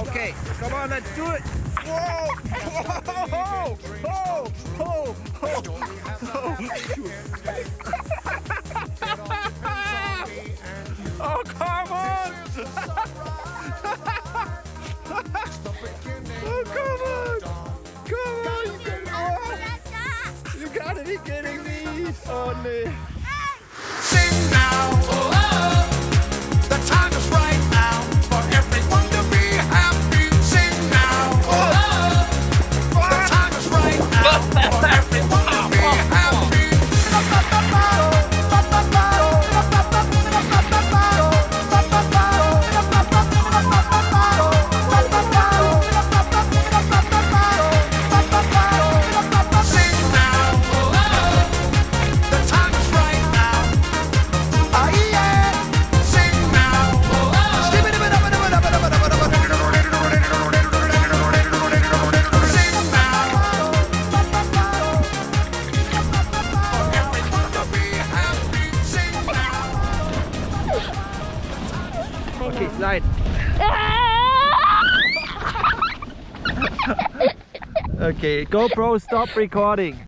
Okay, come on, let's do it. Whoa! Whoa! Whoa! Whoa! Oh, come on! Oh, come on! Come on! You gotta be kidding me! Oh, no. Sing now, the time is right now for everyone to be happy. Sing now, the time is right now for everyone to be happy. Sing now, the time is right now. Sing now. Sing now. For everyone to be happy. Sing now. Okay, slide. Okay, GoPro, stop recording.